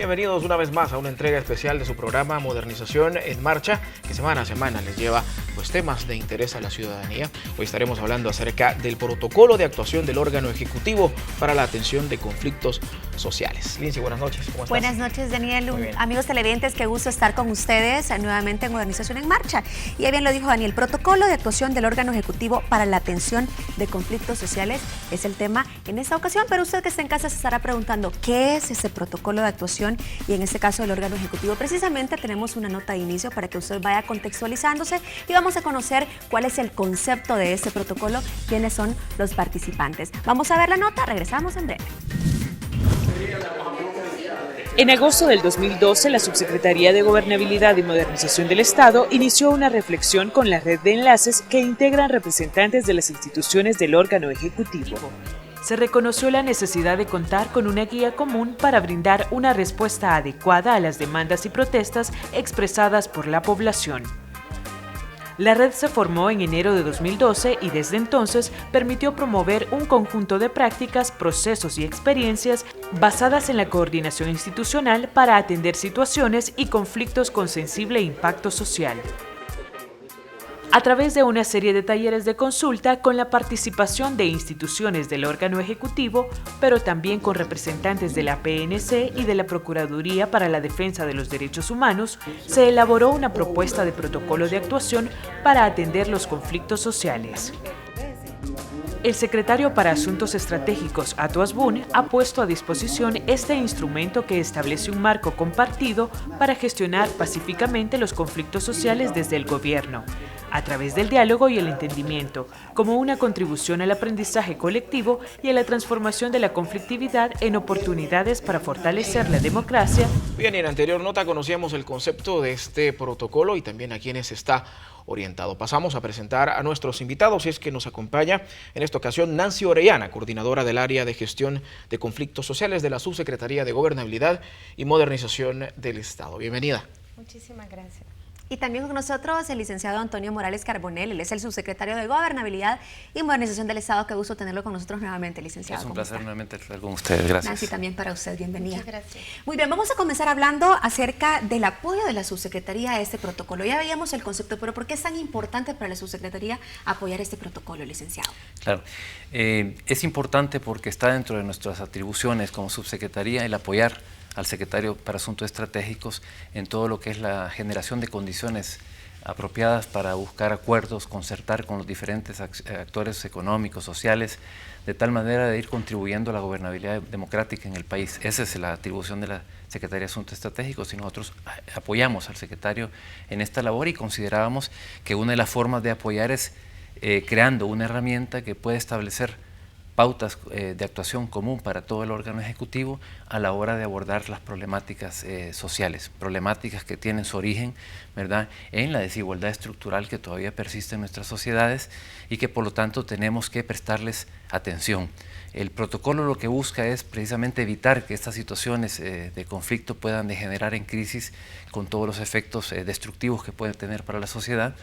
Bienvenidos una vez más a una entrega especial de su programa Modernización en Marcha, que semana a semana les lleva temas de interés a la ciudadanía. Hoy estaremos hablando acerca del protocolo de actuación del órgano ejecutivo para la atención de conflictos sociales. Lindsay, buenas noches. ¿Cómo estás? Buenas noches, Daniel. Amigos televidentes, qué gusto estar con ustedes nuevamente en Modernización en Marcha. Y ya bien lo dijo Daniel, protocolo de actuación del órgano ejecutivo para la atención de conflictos sociales es el tema en esta ocasión, pero usted que está en casa se estará preguntando qué es ese protocolo de actuación y en este caso del órgano ejecutivo. Precisamente tenemos una nota de inicio para que usted vaya contextualizándose y vamos a conocer cuál es el concepto de este protocolo, quiénes son los participantes. Vamos a ver la nota, regresamos en breve. En agosto del 2012, la Subsecretaría de Gobernabilidad y Modernización del Estado inició una reflexión con la red de enlaces que integran representantes de las instituciones del órgano ejecutivo. Se reconoció la necesidad de contar con una guía común para brindar una respuesta adecuada a las demandas y protestas expresadas por la población. La red se formó en enero de 2012 y desde entonces permitió promover un conjunto de prácticas, procesos y experiencias basadas en la coordinación institucional para atender situaciones y conflictos con sensible impacto social. A través de una serie de talleres de consulta con la participación de instituciones del órgano ejecutivo, pero también con representantes de la PNC y de la Procuraduría para la Defensa de los Derechos Humanos, se elaboró una propuesta de protocolo de actuación para atender los conflictos sociales. El secretario para Asuntos Estratégicos, Ato Azbún, ha puesto a disposición este instrumento que establece un marco compartido para gestionar pacíficamente los conflictos sociales desde el gobierno, a través del diálogo y el entendimiento, como una contribución al aprendizaje colectivo y a la transformación de la conflictividad en oportunidades para fortalecer la democracia. Bien, en la anterior nota conocíamos el concepto de este protocolo y también a quienes está orientado. Pasamos a presentar a nuestros invitados, y es que nos acompaña en esta ocasión Nancy Orellana, coordinadora del área de gestión de conflictos sociales de la Subsecretaría de Gobernabilidad y Modernización del Estado. Bienvenida. Muchísimas gracias. Y también con nosotros el licenciado Antonio Morales Carbonell, él es el subsecretario de Gobernabilidad y Modernización del Estado. Qué gusto tenerlo con nosotros nuevamente, licenciado. Es un placer nuevamente estar con ustedes, gracias. Nancy, también para usted, bienvenida. Muchas gracias. Muy bien, vamos a comenzar hablando acerca del apoyo de la subsecretaría a este protocolo. Ya veíamos el concepto, pero ¿por qué es tan importante para la subsecretaría apoyar este protocolo, licenciado? Claro, es importante porque está dentro de nuestras atribuciones como subsecretaría el apoyar al secretario para Asuntos Estratégicos en todo lo que es la generación de condiciones apropiadas para buscar acuerdos, concertar con los diferentes actores económicos, sociales, de tal manera de ir contribuyendo a la gobernabilidad democrática en el país. Esa es la atribución de la Secretaría de Asuntos Estratégicos y nosotros apoyamos al secretario en esta labor y considerábamos que una de las formas de apoyar es creando una herramienta que puede establecer pautas de actuación común para todo el órgano ejecutivo a la hora de abordar las problemáticas sociales, problemáticas que tienen su origen, ¿verdad?, en la desigualdad estructural que todavía persiste en nuestras sociedades y que por lo tanto tenemos que prestarles atención. El protocolo lo que busca es precisamente evitar que estas situaciones de conflicto puedan degenerar en crisis con todos los efectos destructivos que pueden tener para la sociedad.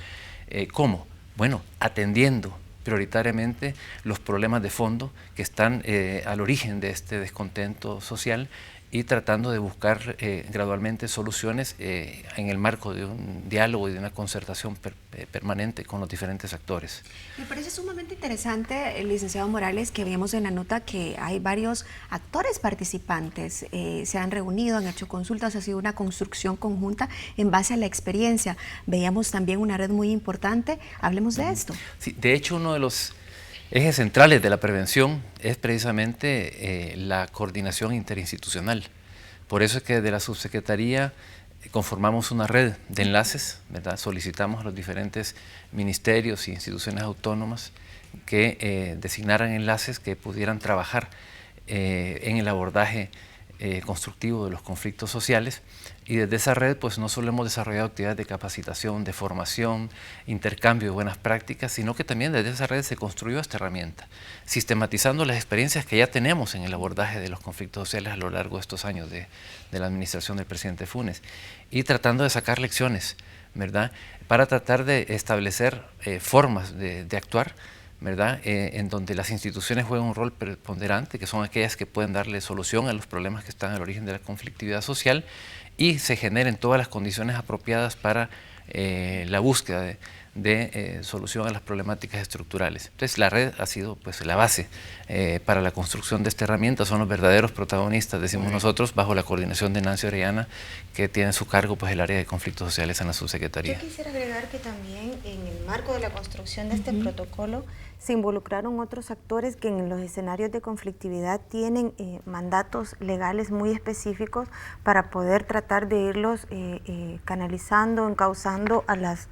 ¿Cómo? Bueno, atendiendo prioritariamente los problemas de fondo que están al origen de este descontento social y tratando de buscar gradualmente soluciones en el marco de un diálogo y de una concertación permanente con los diferentes actores. Me parece sumamente interesante, el licenciado Morales, que veíamos en la nota que hay varios actores participantes, se han reunido, han hecho consultas, ha sido una construcción conjunta en base a la experiencia. Veíamos también una red muy importante, hablemos de esto. Sí, de hecho, uno de los ejes centrales de la prevención es precisamente la coordinación interinstitucional. Por eso es que de la subsecretaría conformamos una red de enlaces, ¿verdad? Solicitamos a los diferentes ministerios e instituciones autónomas que designaran enlaces que pudieran trabajar en el abordaje constructivo de los conflictos sociales, y desde esa red pues no solo hemos desarrollado actividades de capacitación, de formación, intercambio de buenas prácticas, sino que también desde esa red se construyó esta herramienta, sistematizando las experiencias que ya tenemos en el abordaje de los conflictos sociales a lo largo de estos años de la administración del presidente Funes, y tratando de sacar lecciones, ¿verdad?, para tratar de establecer formas de actuar ¿verdad? En donde las instituciones juegan un rol preponderante, que son aquellas que pueden darle solución a los problemas que están al origen de la conflictividad social y se generen todas las condiciones apropiadas para la búsqueda de solución a las problemáticas estructurales. Entonces la red ha sido pues la base para la construcción de esta herramienta, son los verdaderos protagonistas, decimos nosotros, bajo la coordinación de Nancy Orellana, que tiene a su cargo pues el área de conflictos sociales en la subsecretaría. Yo quisiera agregar que también en el marco de la construcción de este protocolo se involucraron otros actores que en los escenarios de conflictividad tienen mandatos legales muy específicos para poder tratar de irlos canalizando, encauzando a las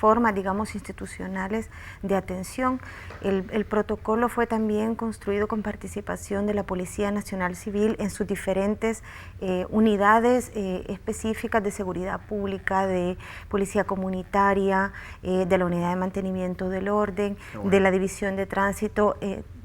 formas, digamos, institucionales de atención. El protocolo fue también construido con participación de la Policía Nacional Civil en sus diferentes unidades específicas de seguridad pública, de policía comunitaria, de la unidad de mantenimiento del orden, de la división de tránsito,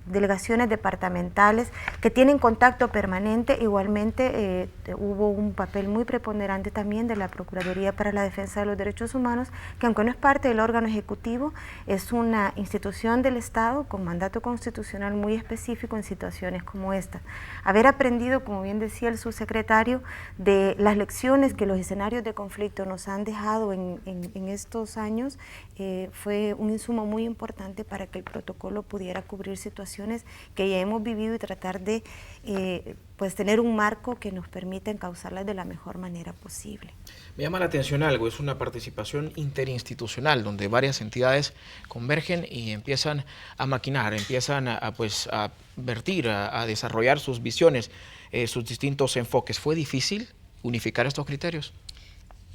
delegaciones departamentales que tienen contacto permanente. Igualmente hubo un papel muy preponderante también de la Procuraduría para la Defensa de los Derechos Humanos, que aunque no es parte del órgano ejecutivo, es una institución del Estado con mandato constitucional muy específico en situaciones como esta. Haber aprendido, como bien decía el subsecretario, de las lecciones que los escenarios de conflicto nos han dejado en estos años, fue un insumo muy importante para que el protocolo pudiera cubrir situaciones que ya hemos vivido y tratar de pues tener un marco que nos permita encauzarlas de la mejor manera posible. Me llama la atención algo, es una participación interinstitucional donde varias entidades convergen y empiezan a maquinar, empiezan a vertir, a desarrollar sus visiones, sus distintos enfoques. ¿Fue difícil unificar estos criterios?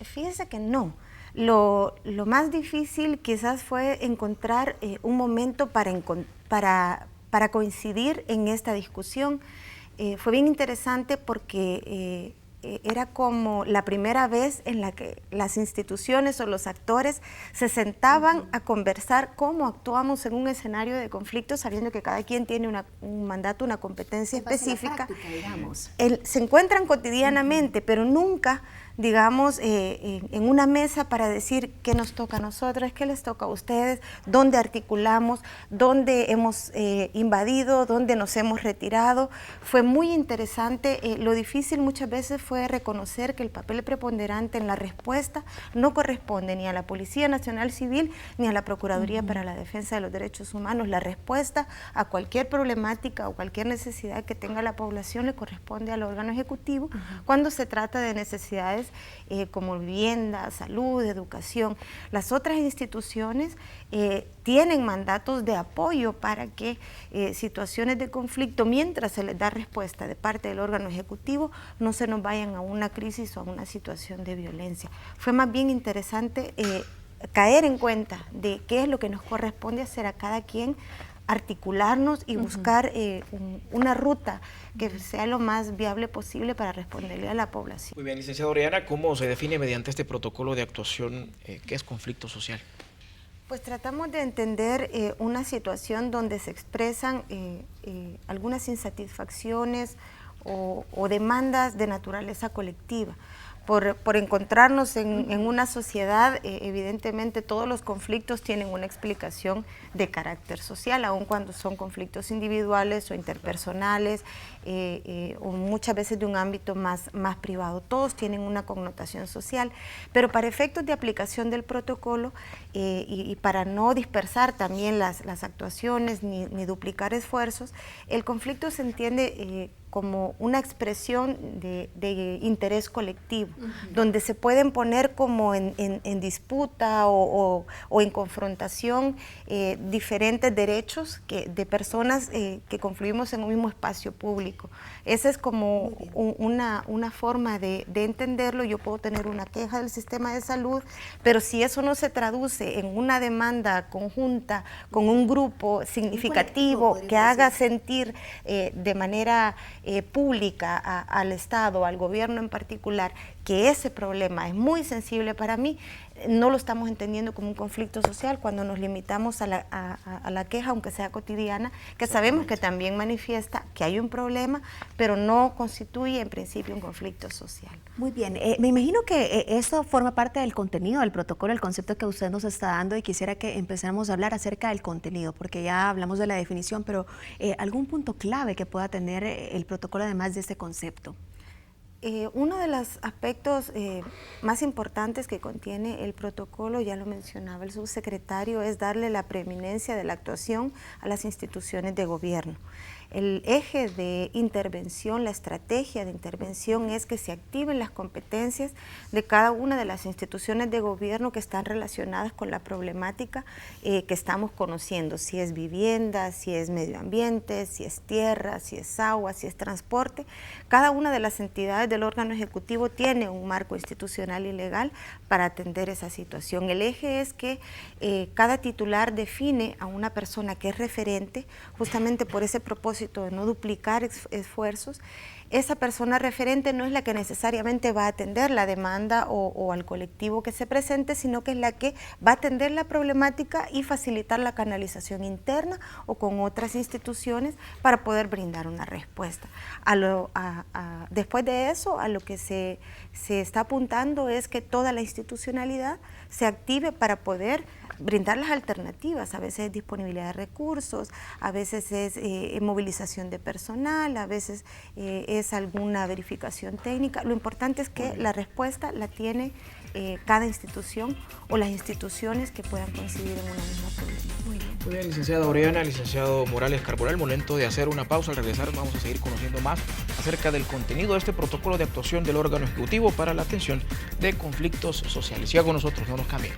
Fíjese que no. Lo más difícil quizás fue encontrar un momento para coincidir en esta discusión. Fue bien interesante porque era como la primera vez en la que las instituciones o los actores se sentaban a conversar cómo actuamos en un escenario de conflicto, sabiendo que cada quien tiene un mandato, una competencia específica. Práctica, digamos. Se encuentran cotidianamente, pero nunca, digamos, en una mesa para decir qué nos toca a nosotros, qué les toca a ustedes, dónde articulamos, dónde hemos invadido, dónde nos hemos retirado. Fue muy interesante. Lo difícil muchas veces fue reconocer que el papel preponderante en la respuesta no corresponde ni a la Policía Nacional Civil ni a la Procuraduría para la Defensa de los Derechos Humanos. La respuesta a cualquier problemática o cualquier necesidad que tenga la población le corresponde al órgano ejecutivo cuando se trata de necesidades como vivienda, salud, educación. Las otras instituciones tienen mandatos de apoyo para que situaciones de conflicto, mientras se les da respuesta de parte del órgano ejecutivo, no se nos vayan a una crisis o a una situación de violencia. Fue más bien interesante caer en cuenta de qué es lo que nos corresponde hacer a cada quien, articularnos y buscar una ruta que sea lo más viable posible para responderle a la población. Muy bien, licenciada Orellana, ¿cómo se define mediante este protocolo de actuación qué es conflicto social? Pues tratamos de entender una situación donde se expresan algunas insatisfacciones o demandas de naturaleza colectiva. Por encontrarnos en una sociedad, evidentemente todos los conflictos tienen una explicación de carácter social, aun cuando son conflictos individuales o interpersonales, o muchas veces de un ámbito más privado. Todos tienen una connotación social, pero para efectos de aplicación del protocolo y para no dispersar también las actuaciones ni duplicar esfuerzos, el conflicto se entiende como una expresión de interés colectivo, donde se pueden poner como en disputa o en confrontación diferentes derechos de personas que confluimos en un mismo espacio público. Esa es como una forma de entenderlo. Yo puedo tener una queja del sistema de salud, pero si eso no se traduce en una demanda conjunta con un grupo significativo que haga sentir de manera pública al Estado, al gobierno en particular, que ese problema es muy sensible para mí, no lo estamos entendiendo como un conflicto social cuando nos limitamos a la queja, aunque sea cotidiana, que sabemos que también manifiesta que hay un problema, pero no constituye en principio un conflicto social. Muy bien, me imagino que eso forma parte del contenido del protocolo, el concepto que usted nos está dando, y quisiera que empezáramos a hablar acerca del contenido, porque ya hablamos de la definición, pero algún punto clave que pueda tener el protocolo además de este concepto. Uno de los aspectos más importantes que contiene el protocolo, ya lo mencionaba el subsecretario, es darle la preeminencia de la actuación a las instituciones de gobierno. El eje de intervención, la estrategia de intervención es que se activen las competencias de cada una de las instituciones de gobierno que están relacionadas con la problemática que estamos conociendo, si es vivienda, si es medio ambiente, si es tierra, si es agua, si es transporte. Cada una de las entidades del órgano ejecutivo tiene un marco institucional y legal para atender esa situación. El eje es que cada titular define a una persona que es referente, justamente por ese propósito de no duplicar esfuerzos. Esa persona referente no es la que necesariamente va a atender la demanda o al colectivo que se presente, sino que es la que va a atender la problemática y facilitar la canalización interna o con otras instituciones para poder brindar una respuesta. Después de eso, a lo que se está apuntando es que toda la institucionalidad se active para poder brindar las alternativas. A veces es disponibilidad de recursos, a veces es movilización de personal, a veces es alguna verificación técnica. Lo importante es que la respuesta la tiene cada institución o las instituciones que puedan coincidir en una misma problemática. Muy bien, licenciada Orellana, licenciado Morales Carbonell, momento de hacer una pausa. Al regresar vamos a seguir conociendo más acerca del contenido de este protocolo de actuación del órgano ejecutivo para la atención de conflictos sociales. Siga con nosotros, no nos cambien.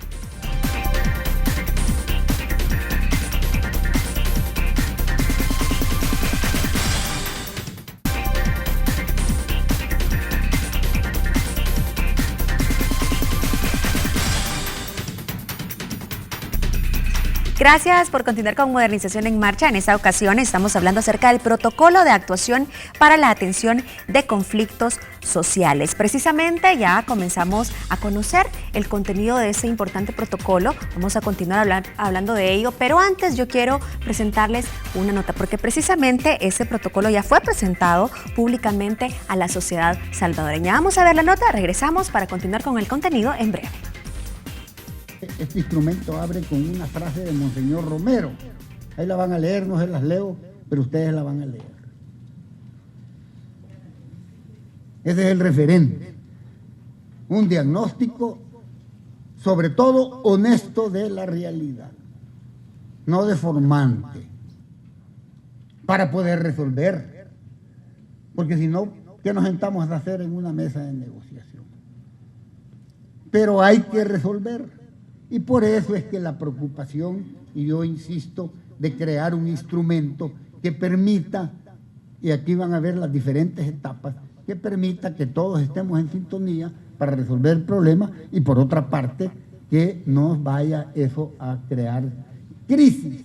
Gracias por continuar con Modernización en Marcha. En esta ocasión estamos hablando acerca del protocolo de actuación para la atención de conflictos sociales. Precisamente ya comenzamos a conocer el contenido de este importante protocolo. Vamos a continuar hablando de ello, pero antes yo quiero presentarles una nota, porque precisamente este protocolo ya fue presentado públicamente a la sociedad salvadoreña. Vamos a ver la nota, regresamos para continuar con el contenido en breve. Este instrumento abre con una frase de Monseñor Romero. Ahí la van a leer, no se las leo, pero ustedes la van a leer. Ese es el referente. Un diagnóstico, sobre todo honesto, de la realidad, no deformante, para poder resolver. Porque si no, ¿qué nos sentamos a hacer en una mesa de negociación? Pero hay que resolver. Y por eso es que la preocupación, y yo insisto, de crear un instrumento que permita, y aquí van a ver las diferentes etapas, que permita que todos estemos en sintonía para resolver el problema, y por otra parte, que no vaya eso a crear crisis.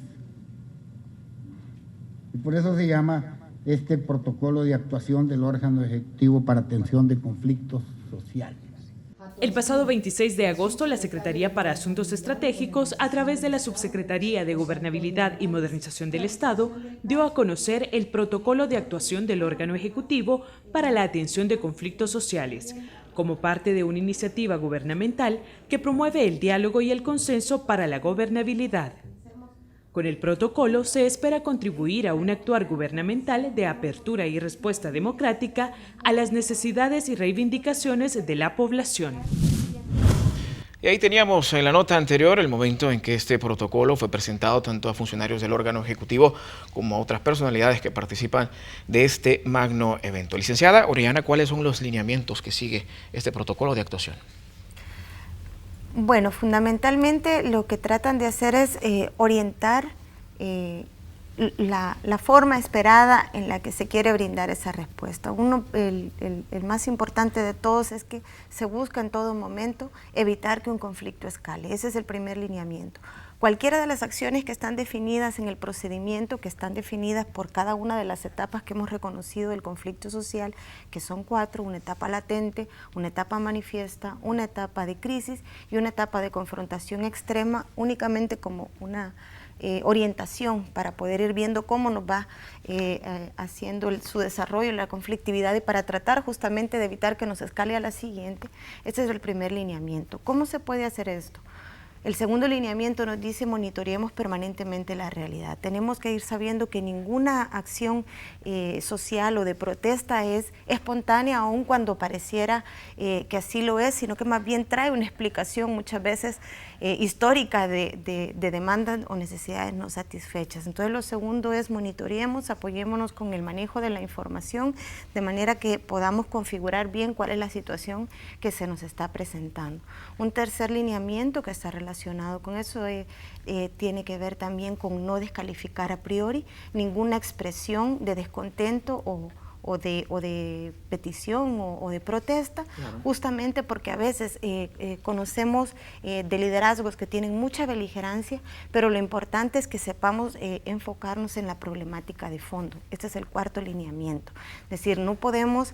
Y por eso se llama este protocolo de actuación del órgano ejecutivo para atención de conflictos sociales. El pasado 26 de agosto, la Secretaría para Asuntos Estratégicos, a través de la Subsecretaría de Gobernabilidad y Modernización del Estado, dio a conocer el protocolo de actuación del órgano ejecutivo para la atención de conflictos sociales, como parte de una iniciativa gubernamental que promueve el diálogo y el consenso para la gobernabilidad. Con el protocolo se espera contribuir a un actuar gubernamental de apertura y respuesta democrática a las necesidades y reivindicaciones de la población. Y ahí teníamos en la nota anterior el momento en que este protocolo fue presentado tanto a funcionarios del órgano ejecutivo como a otras personalidades que participan de este magno evento. Licenciada Orellana, ¿cuáles son los lineamientos que sigue este protocolo de actuación? Bueno, fundamentalmente lo que tratan de hacer es orientar la forma esperada en la que se quiere brindar esa respuesta. El más importante de todos es que se busca en todo momento evitar que un conflicto escale. Ese es el primer lineamiento. Cualquiera de las acciones que están definidas en el procedimiento, que están definidas por cada una de las etapas que hemos reconocido del conflicto social, que son 4, una etapa latente, una etapa manifiesta, una etapa de crisis y una etapa de confrontación extrema, únicamente como una orientación para poder ir viendo cómo nos va haciendo su desarrollo, la conflictividad, y para tratar justamente de evitar que nos escale a la siguiente. Este es el primer lineamiento. ¿Cómo se puede hacer esto? El segundo lineamiento nos dice: monitoreemos permanentemente la realidad. Tenemos que ir sabiendo que ninguna acción social o de protesta es espontánea, aun cuando pareciera que así lo es, sino que más bien trae una explicación muchas veces histórica de demandas o necesidades no satisfechas. Entonces lo segundo es: monitoreemos, apoyémonos con el manejo de la información, de manera que podamos configurar bien cuál es la situación que se nos está presentando. Un tercer lineamiento que está relacionado con eso tiene que ver también con no descalificar a priori ninguna expresión de descontento o de petición o de protesta, claro, justamente porque a veces conocemos de liderazgos que tienen mucha beligerancia, pero lo importante es que sepamos enfocarnos en la problemática de fondo. Este es el cuarto lineamiento. Es decir, no podemos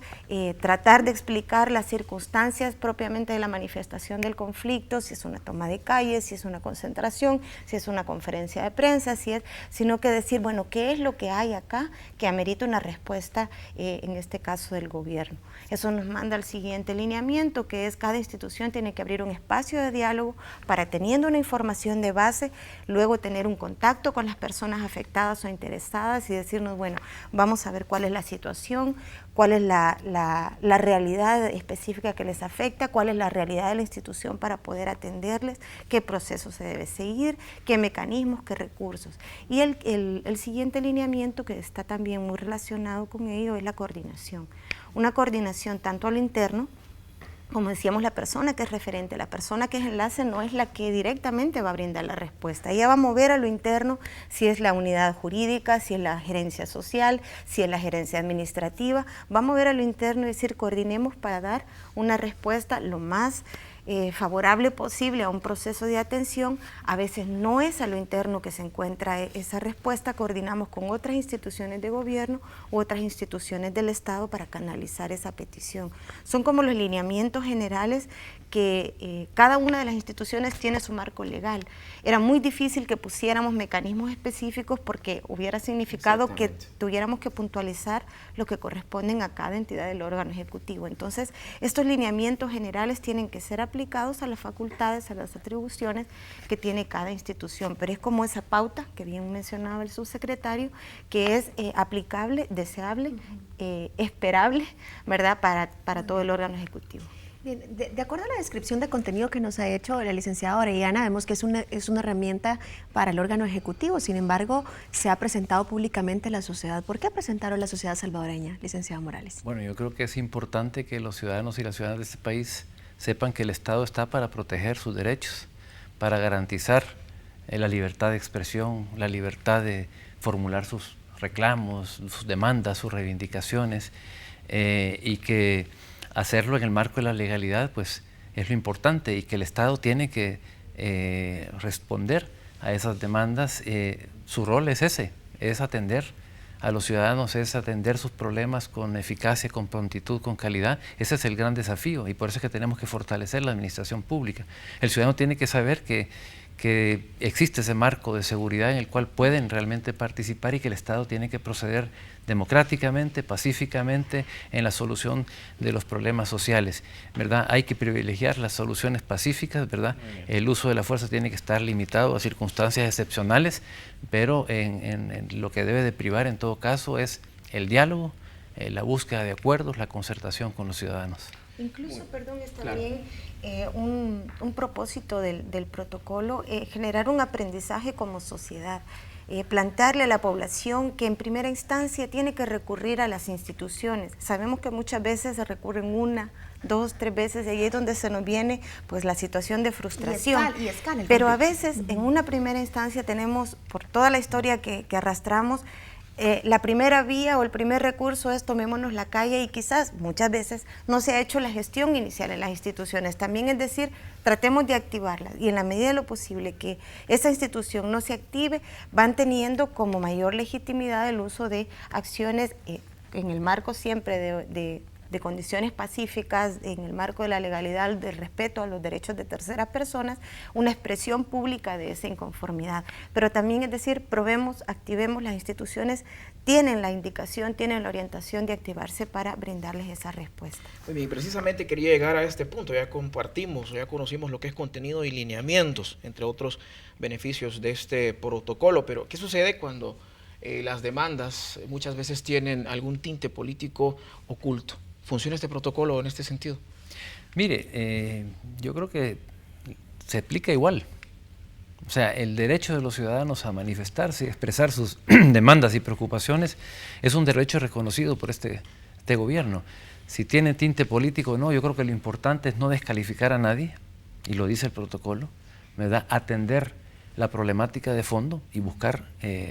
tratar de explicar las circunstancias propiamente de la manifestación del conflicto, si es una toma de calle, si es una concentración, si es una conferencia de prensa, sino que decir, bueno, ¿qué es lo que hay acá que amerita una respuesta en este caso del gobierno? Eso nos manda al siguiente lineamiento, que es: cada institución tiene que abrir un espacio de diálogo para, teniendo una información de base, luego tener un contacto con las personas afectadas o interesadas y decirnos, bueno, vamos a ver cuál es la situación, cuál es la realidad específica que les afecta, cuál es la realidad de la institución para poder atenderles, qué proceso se debe seguir, qué mecanismos, qué recursos. Y el siguiente lineamiento, que está también muy relacionado con ello, es la coordinación. Una coordinación tanto a lo interno, como decíamos, la persona que es referente, la persona que es enlace no es la que directamente va a brindar la respuesta. Ella va a mover a lo interno, si es la unidad jurídica, si es la gerencia social, si es la gerencia administrativa, va a mover a lo interno y decir: coordinemos para dar una respuesta lo más favorable posible a un proceso de atención. A veces no es a lo interno que se encuentra esa respuesta, coordinamos con otras instituciones de gobierno u otras instituciones del Estado para canalizar esa petición. Son como los lineamientos generales que cada una de las instituciones tiene su marco legal. Era muy difícil que pusiéramos mecanismos específicos porque hubiera significado que tuviéramos que puntualizar lo que corresponden a cada entidad del órgano ejecutivo. Entonces, estos lineamientos generales tienen que ser aplicados a las facultades, a las atribuciones que tiene cada institución, pero es como esa pauta que bien mencionaba el subsecretario, que es aplicable, deseable, esperable, ¿verdad?, para todo el órgano ejecutivo. Bien, de acuerdo a la descripción de contenido que nos ha hecho la licenciada Orellana, vemos que es una herramienta para el órgano ejecutivo. Sin embargo, se ha presentado públicamente a la sociedad. ¿Por qué presentaron la sociedad salvadoreña, licenciada Morales? Bueno, yo creo que es importante que los ciudadanos y las ciudadanas de este país sepan que el Estado está para proteger sus derechos, para garantizar la libertad de expresión, la libertad de formular sus reclamos, sus demandas, sus reivindicaciones, y que hacerlo en el marco de la legalidad pues es lo importante, y que el Estado tiene que responder a esas demandas. Su rol es ese, es atender a los ciudadanos, es atender sus problemas con eficacia, con prontitud, con calidad. Ese es el gran desafío, y por eso es que tenemos que fortalecer la administración pública. El ciudadano tiene que saber que existe ese marco de seguridad en el cual pueden realmente participar, y que el Estado tiene que proceder democráticamente, pacíficamente en la solución de los problemas sociales, ¿verdad? Hay que privilegiar las soluciones pacíficas, ¿verdad? El uso de la fuerza tiene que estar limitado a circunstancias excepcionales, pero en lo que debe de privar en todo caso es el diálogo, la búsqueda de acuerdos, la concertación con los ciudadanos. Incluso, perdón, es también un propósito del protocolo, generar un aprendizaje como sociedad, plantearle a la población que en primera instancia tiene que recurrir a las instituciones. Sabemos que muchas veces se recurren 1, 2, 3 veces, y ahí es donde se nos viene pues la situación de frustración. Pero a veces en una primera instancia tenemos, por toda la historia que arrastramos, la primera vía o el primer recurso es tomémonos la calle y quizás muchas veces no se ha hecho la gestión inicial en las instituciones. También es decir, tratemos de activarlas y en la medida de lo posible que esa institución no se active, van teniendo como mayor legitimidad el uso de acciones en el marco siempre de condiciones pacíficas, en el marco de la legalidad, del respeto a los derechos de terceras personas, una expresión pública de esa inconformidad. Pero también es decir, probemos, activemos, las instituciones tienen la indicación, tienen la orientación de activarse para brindarles esa respuesta. Muy bien, precisamente quería llegar a este punto, ya compartimos, ya conocimos lo que es contenido y lineamientos, entre otros beneficios de este protocolo, pero ¿qué sucede cuando las demandas muchas veces tienen algún tinte político oculto? ¿Funciona este protocolo en este sentido? Mire, yo creo que se aplica igual. O sea, el derecho de los ciudadanos a manifestarse y expresar sus demandas y preocupaciones es un derecho reconocido por este gobierno. Si tiene tinte político o no, yo creo que lo importante es no descalificar a nadie, y lo dice el protocolo, ¿verdad? Atender la problemática de fondo y buscar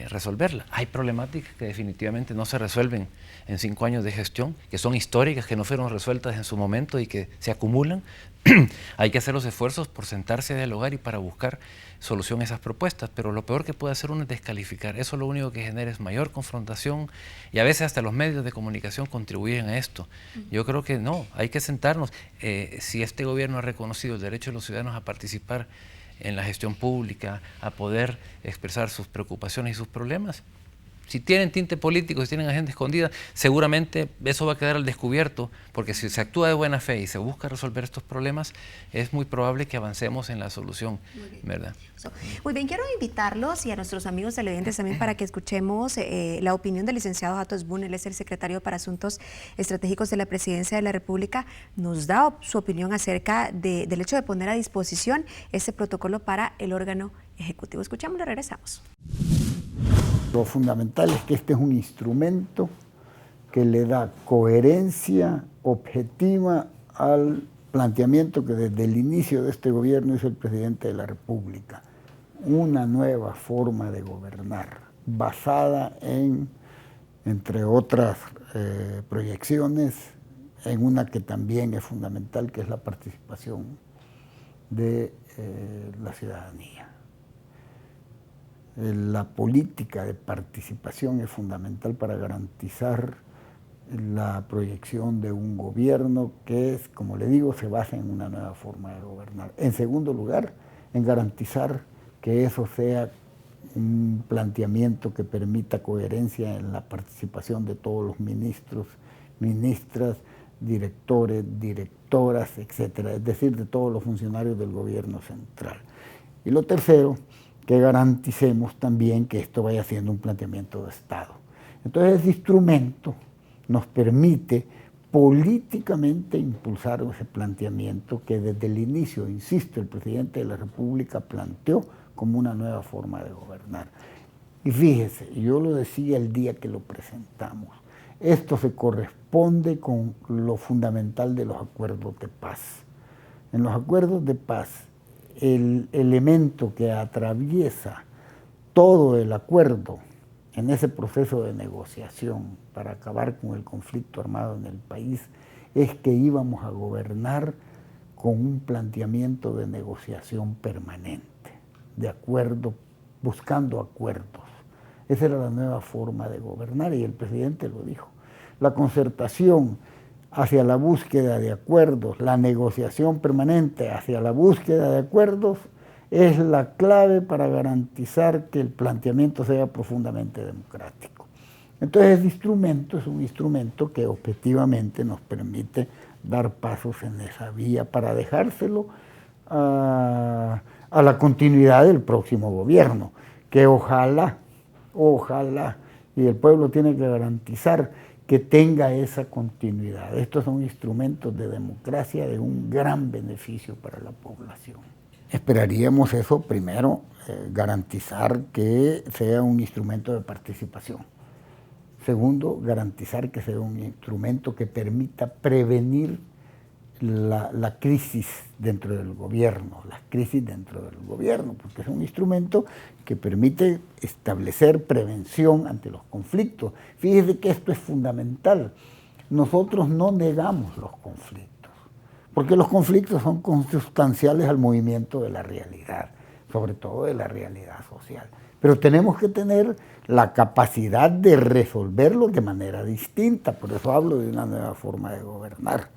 resolverla. Hay problemáticas que definitivamente no se resuelven en 5 años de gestión, que son históricas, que no fueron resueltas en su momento y que se acumulan. Hay que hacer los esfuerzos por sentarse a dialogar y para buscar solución a esas propuestas, pero lo peor que puede hacer uno es descalificar. Eso lo único que genera es mayor confrontación y a veces hasta los medios de comunicación contribuyen a esto. Yo creo que no, hay que sentarnos. Si este gobierno ha reconocido el derecho de los ciudadanos a participar en la gestión pública, a poder expresar sus preocupaciones y sus problemas. Si tienen tinte político, si tienen agenda escondida, seguramente eso va a quedar al descubierto, porque si se actúa de buena fe y se busca resolver estos problemas, es muy probable que avancemos en la solución, ¿verdad? Muy bien, quiero invitarlos y a nuestros amigos televidentes también para que escuchemos la opinión del licenciado Atos Boone. Él es el secretario para Asuntos Estratégicos de la Presidencia de la República. Nos da su opinión acerca del hecho de poner a disposición ese protocolo para el órgano ejecutivo. Escuchámoslo y regresamos. Lo fundamental es que este es un instrumento que le da coherencia objetiva al planteamiento que desde el inicio de este gobierno hizo el presidente de la República. Una nueva forma de gobernar, basada en, entre otras proyecciones, en una que también es fundamental, que es la participación de la ciudadanía. La política de participación es fundamental para garantizar la proyección de un gobierno que es, como le digo, se basa en una nueva forma de gobernar. En segundo lugar, en garantizar que eso sea un planteamiento que permita coherencia en la participación de todos los ministros, ministras, directores, directoras, etcétera, es decir, de todos los funcionarios del gobierno central. Y lo tercero, que garanticemos también que esto vaya siendo un planteamiento de Estado. Entonces, ese instrumento nos permite políticamente impulsar ese planteamiento que desde el inicio, insisto, el presidente de la República planteó como una nueva forma de gobernar. Y fíjese, yo lo decía el día que lo presentamos, esto se corresponde con lo fundamental de los acuerdos de paz. En los acuerdos de paz, el elemento que atraviesa todo el acuerdo en ese proceso de negociación para acabar con el conflicto armado en el país es que íbamos a gobernar con un planteamiento de negociación permanente, de acuerdo, buscando acuerdos. Esa era la nueva forma de gobernar y el presidente lo dijo. La concertación hacia la búsqueda de acuerdos, la negociación permanente hacia la búsqueda de acuerdos es la clave para garantizar que el planteamiento sea profundamente democrático. Entonces, ese instrumento es un instrumento que objetivamente nos permite dar pasos en esa vía para dejárselo a la continuidad del próximo gobierno, que ojalá, y el pueblo tiene que garantizar que tenga esa continuidad. Estos son instrumentos de democracia de un gran beneficio para la población. Esperaríamos eso primero, garantizar que sea un instrumento de participación. Segundo, garantizar que sea un instrumento que permita prevenir la crisis dentro del gobierno, las crisis dentro del gobierno, porque es un instrumento que permite establecer prevención ante los conflictos. Fíjese que esto es fundamental. Nosotros no negamos los conflictos, porque los conflictos son consustanciales al movimiento de la realidad, sobre todo de la realidad social. Pero tenemos que tener la capacidad de resolverlos de manera distinta, por eso hablo de una nueva forma de gobernar.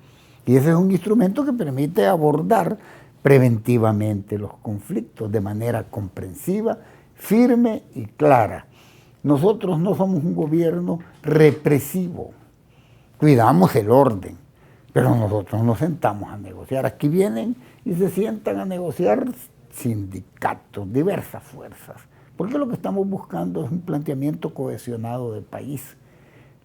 Y ese es un instrumento que permite abordar preventivamente los conflictos de manera comprensiva, firme y clara. Nosotros no somos un gobierno represivo, cuidamos el orden, pero nosotros nos sentamos a negociar. Aquí vienen y se sientan a negociar sindicatos, diversas fuerzas, porque lo que estamos buscando es un planteamiento cohesionado de país.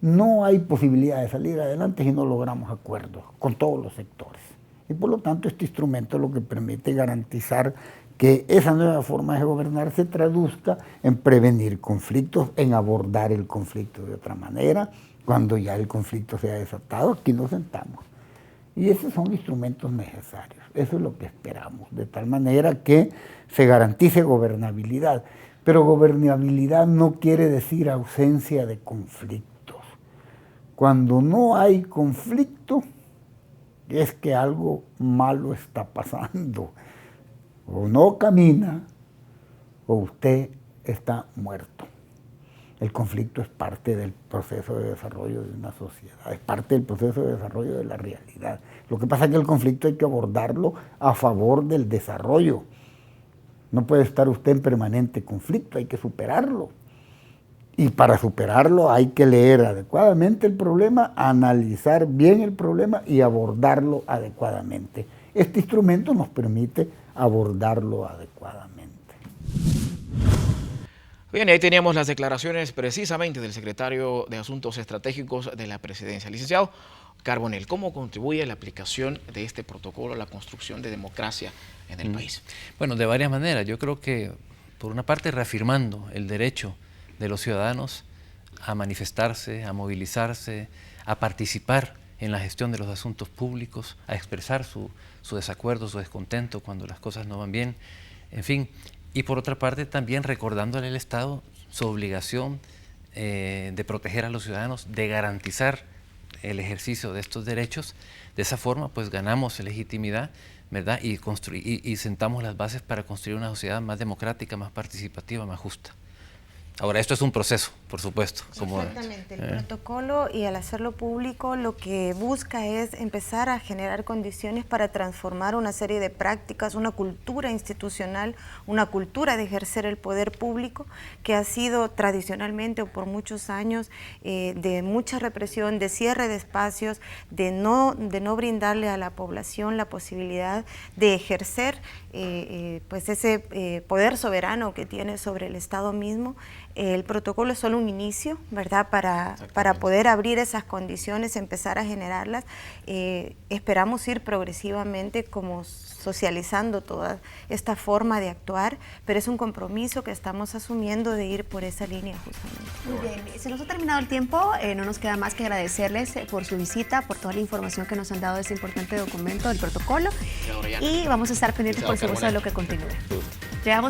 No hay posibilidad de salir adelante si no logramos acuerdos con todos los sectores. Y por lo tanto este instrumento es lo que permite garantizar que esa nueva forma de gobernar se traduzca en prevenir conflictos, en abordar el conflicto de otra manera. Cuando ya el conflicto se ha desatado, aquí nos sentamos. Y esos son instrumentos necesarios. Eso es lo que esperamos, de tal manera que se garantice gobernabilidad. Pero gobernabilidad no quiere decir ausencia de conflictos. Cuando no hay conflicto, es que algo malo está pasando. O no camina, o usted está muerto. El conflicto es parte del proceso de desarrollo de una sociedad, es parte del proceso de desarrollo de la realidad. Lo que pasa es que el conflicto hay que abordarlo a favor del desarrollo. No puede estar usted en permanente conflicto, hay que superarlo. Y para superarlo hay que leer adecuadamente el problema, analizar bien el problema y abordarlo adecuadamente. Este instrumento nos permite abordarlo adecuadamente. Bien, ahí teníamos las declaraciones precisamente del secretario de Asuntos Estratégicos de la Presidencia. Licenciado Carbonell, ¿cómo contribuye la aplicación de este protocolo a la construcción de democracia en el país? Bueno, de varias maneras. Yo creo que, por una parte, reafirmando el derecho de los ciudadanos a manifestarse, a movilizarse, a participar en la gestión de los asuntos públicos, a expresar su desacuerdo, su descontento cuando las cosas no van bien, en fin. Y por otra parte también recordándole al Estado su obligación de proteger a los ciudadanos, de garantizar el ejercicio de estos derechos. De esa forma pues ganamos legitimidad, ¿verdad? Y sentamos las bases para construir una sociedad más democrática, más participativa, más justa. Ahora, esto es un proceso, por supuesto. Exactamente, el protocolo, y al hacerlo público, lo que busca es empezar a generar condiciones para transformar una serie de prácticas, una cultura institucional, una cultura de ejercer el poder público, que ha sido tradicionalmente o por muchos años de mucha represión, de cierre de espacios, de no brindarle a la población la posibilidad de ejercer pues ese poder soberano que tiene sobre el Estado mismo. El protocolo es solo un inicio, ¿verdad? Para poder abrir esas condiciones, empezar a generarlas. Esperamos ir progresivamente como socializando toda esta forma de actuar, pero es un compromiso que estamos asumiendo de ir por esa línea justamente. Muy bien, se nos ha terminado el tiempo, no nos queda más que agradecerles por su visita, por toda la información que nos han dado de este importante documento del protocolo, y vamos a estar pendientes por supuesto de lo que continúe. Llegamos